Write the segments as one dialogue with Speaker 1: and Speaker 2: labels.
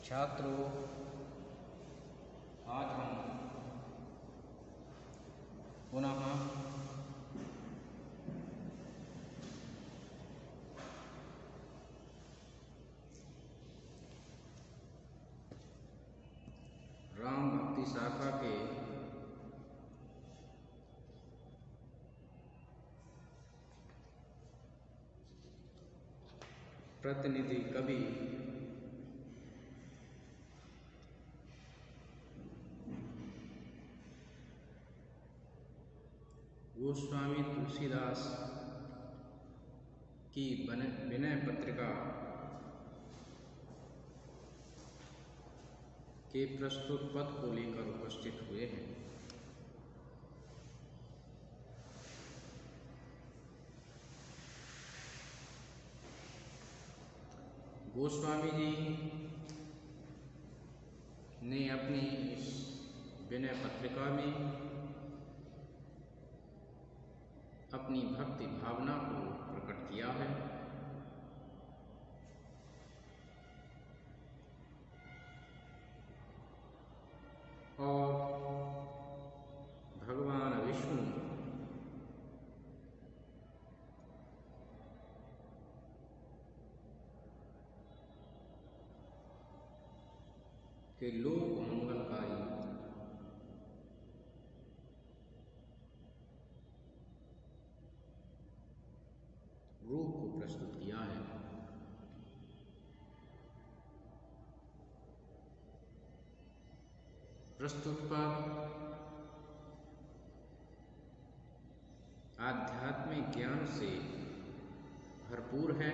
Speaker 1: छात्रों, आज हम पुनः राम भक्ति शाखा के प्रतिनिधि कवि गोस्वामी तुलसीदास की विनय पत्रिका के प्रस्तुत पद को लेकर उपस्थित हुए हैं। गोस्वामी जी ने अपनी इस विनय पत्रिका में अपनी भक्ति भावना को प्रकट किया है और भगवान विष्णु के लोक मंगलकारी रूप को प्रस्तुत किया है। प्रस्तुत पद आध्यात्मिक ज्ञान से भरपूर है।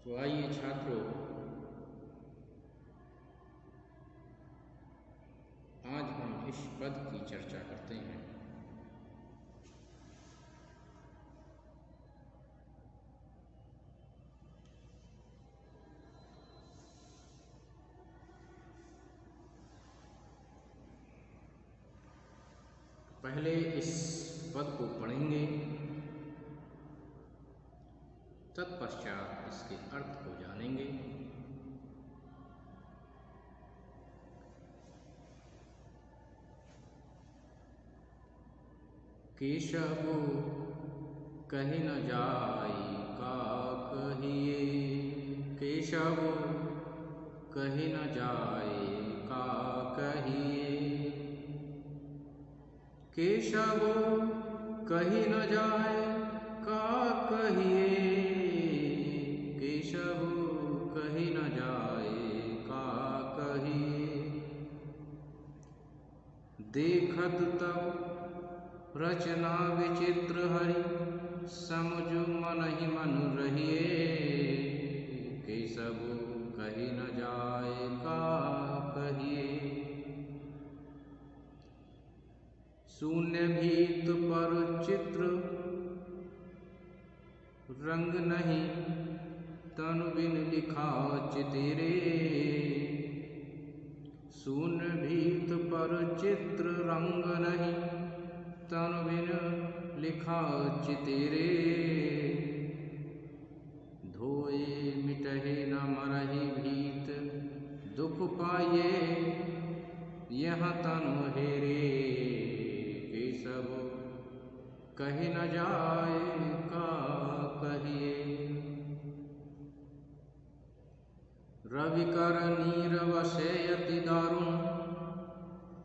Speaker 1: तो आइए छात्रों, आज हम इस पद की चर्चा करते हैं। पहले इस पद को पढ़ेंगे, तत्पश्चात इसके अर्थ को जानेंगे। केशव कहि न जाई का कहिए, केशव कहि न जाए का कहिए, केशव कहि न जाए का कहिए, केशव कहि न जाए का कहिए। देखत तब रचना विचित्र हरि, समुझ मन ही मन रहिए, केशव कहि न जाए का कहिए। शून्य भीत पर चित्र रंग नहीं, तनु बिन लिखा चितिरे, शून्य भीत पर चित्र रंग नहीं, तनु बिन लिखा चितिरे। धोए मिटहे न मरहि भीत, दुख पाइए यह तनु हेरे, केशव कहि न जाए का कहिए। रविकर नीरव से अति दारुण,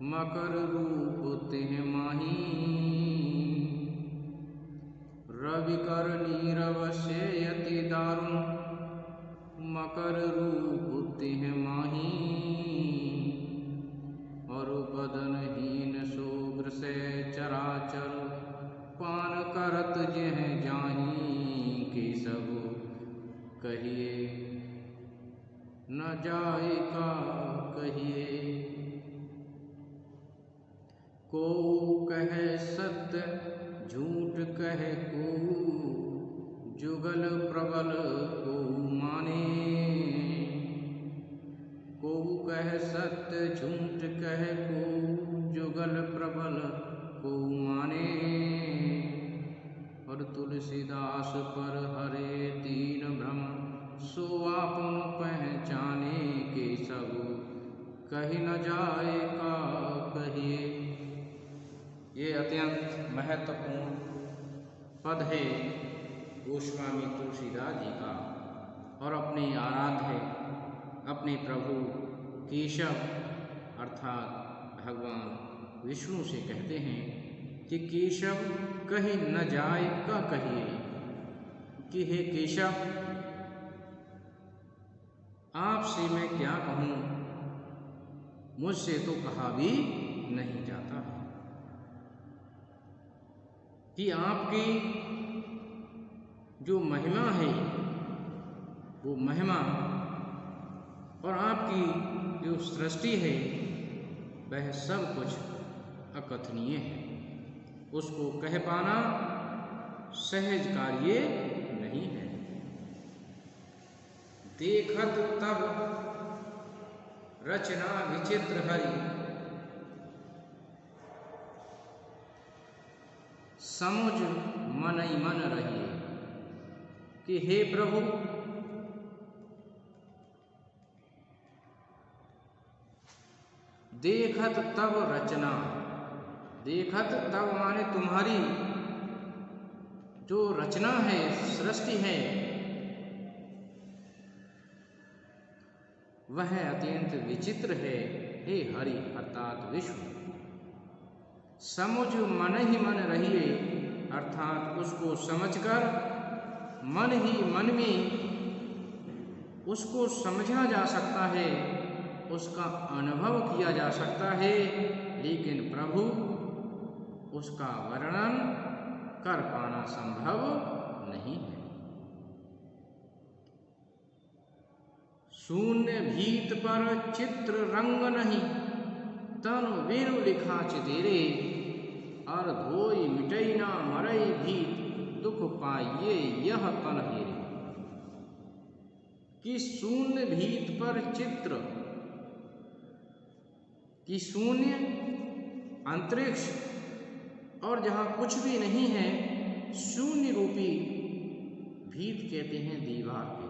Speaker 1: मकर रूप तिह माही, रविकर नीरव से अति दारुण, मकर रूप तिह माही। और बदनहीन शुभ्र से चराचर, पान करत जेह जाही, केशव कहिए न जाए का कहिए। को कहे सत्य झूठ कहे को, जुगल प्रबल को माने, को कहे सत्य झूठ कहे को, जुगल प्रबल को माने, और तुलसीदास पर हरे दीन भ्रम, सो आपन पहचाने, केशव कही न जाए का कहिए। ये अत्यंत महत्वपूर्ण पद है गोस्वामी तुलसीदास जी का, और अपने आराध्य अपने प्रभु केशव अर्थात भगवान विष्णु से कहते हैं कि केशव कहीं न जाए का कहिए, कि हे केशव आपसे मैं क्या कहूँ, मुझसे तो कहा भी नहीं जाता है कि आपकी जो महिमा है वो महिमा और आपकी जो सृष्टि है वह सब कुछ अकथनीय है, उसको कह पाना सहज कार्य नहीं है। देखत तब रचना विचित्र हरि, समुझ मन ही मन रहिए, कि हे प्रभु देखत तब रचना, देखत तब माने तुम्हारी जो रचना है, सृष्टि है, वह अत्यंत विचित्र है हे हरि अर्थात विष्णु। समुझ मन ही मन रहिए अर्थात उसको समझकर मन ही मन में उसको समझा जा सकता है, उसका अनुभव किया जा सकता है, लेकिन प्रभु उसका वर्णन कर पाना संभव नहीं है। शून्य भीत पर चित्र रंग नहीं, तन वीरु लिखा चितेरे, और धोई मिटई ना मरई भीत, दुख पाइये यह तन हेरे। कि शून्य भीत पर चित्र, कि शून्य अंतरिक्ष और जहाँ कुछ भी नहीं है, शून्य रूपी भीत कहते हैं दीवार के,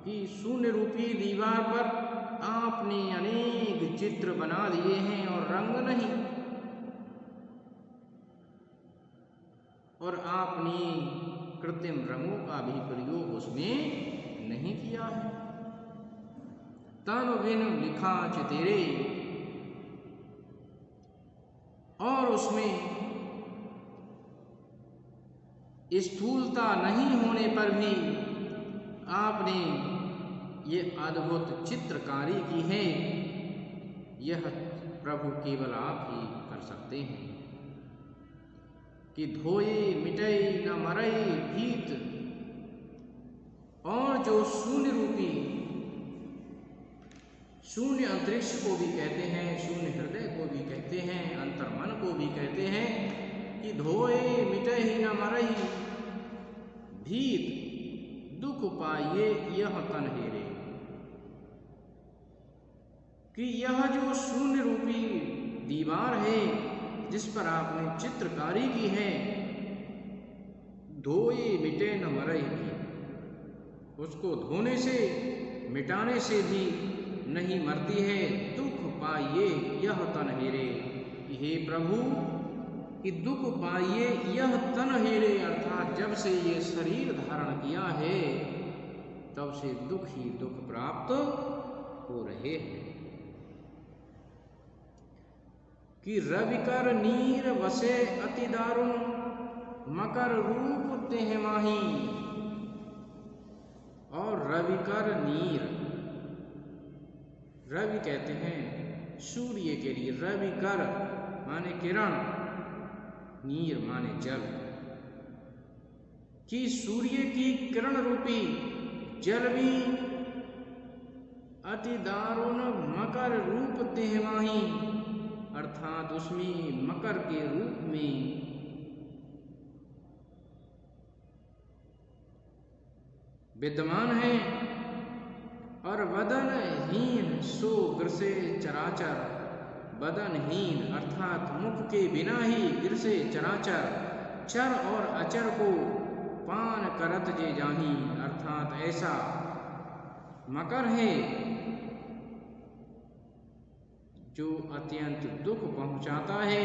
Speaker 1: कि शून्य रूपी दीवार पर आपने अनेक चित्र बना दिए हैं और रंग नहीं, और आपने कृत्रिम रंगों का भी प्रयोग उसमें नहीं किया है। तन बिन लिखा चितेरे, और उसमें स्थूलता नहीं होने पर भी आपने ये अद्भुत चित्रकारी की है, यह प्रभु केवल आप ही कर सकते हैं। कि धोए मिटई न मरई भीत, और जो शून्य रूपी, शून्य अंतरिक्ष को भी कहते हैं, शून्य हृदय को भी कहते हैं, अंतर्मन को भी कहते हैं, कि धोए मिटई न मरई भीत, दुख पाइये यह तन हेरे। कि यह जो शून्य रूपी दीवार है जिस पर आपने चित्रकारी की है, धोए मिटे न मरई भी, उसको धोने से मिटाने से भी नहीं मरती है, दुख पाइये यह तन हेरे। हे प्रभु कि दुख पाइये यह तन हेरे, अर्थात जब से ये शरीर धारण किया है तब से दुख ही दुख प्राप्त हो रहे हैं। कि रविकर नीर वसे अति दारुण, मकर रूप तेह माही, और रविकर नीर, रवि कहते हैं सूर्य के लिए, रविकर माने किरण, नीर माने जल, कि सूर्य की किरण रूपी जल भी अति दारुण मकर रूप तेह माही, अर्थात उसमें मकर के रूप में विद्यमान है, और वदन हीन सो ग्रसे चराचर, बदनहीन अर्थात मुख के बिना ही गिरसे चराचर चर और अचर को पान करत जे जाही अर्थात ऐसा मकर है जो अत्यंत दुख पहुंचाता है,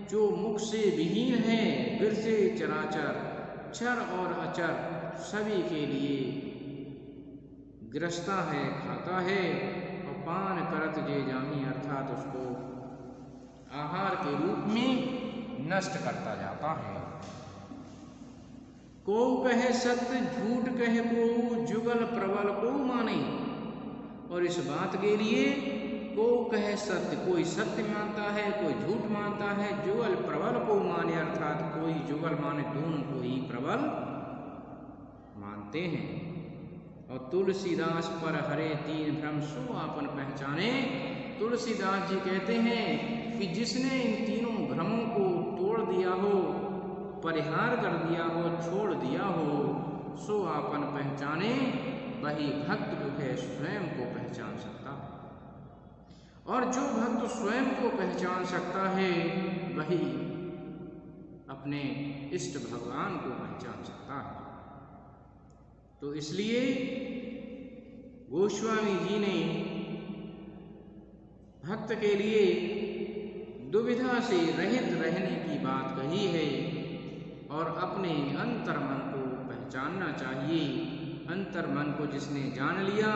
Speaker 1: जो मुख से विहीन है, गिरसे चराचर चर और अचर सभी के लिए गिरसता है, खाता है और पान करत जे जाही अर्थात उसको आहार के रूप में नष्ट करता जाता है। को कहे सत्य झूठ कहे को जुगल प्रबल को माने, और इस बात के लिए को कहे सत्य, कोई सत्य मानता है कोई झूठ मानता है, जुगल प्रबल को माने अर्थात कोई जुगल माने दोनों को ही प्रबल मानते हैं। और तुलसीदास पर हरे तीन भ्रम सो आपन पहचाने, तुलसीदास जी कहते हैं कि जिसने इन तीनों भ्रमों को तोड़ दिया हो, परिहार कर दिया हो, छोड़ दिया हो, सो आपन पहचाने, वही भक्त जो है स्वयं को पहचान सकता है। और जो भक्त स्वयं को पहचान सकता है वही अपने इष्ट भगवान को पहचान सकता है। तो इसलिए गोस्वामी जी ने भक्त के लिए दुविधा से रहित रहने की बात कही है और अपने अंतर्मन को पहचानना चाहिए। अंतर्मन को जिसने जान लिया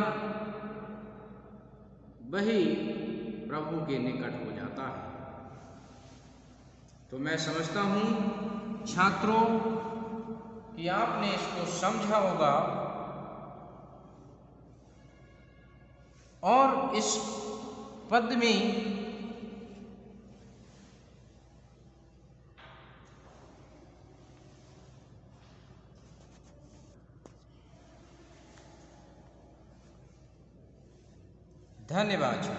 Speaker 1: वही प्रभु के निकट हो जाता है। तो मैं समझता हूं छात्रों कि आपने इसको समझा होगा और इस पद में धन्यवाद।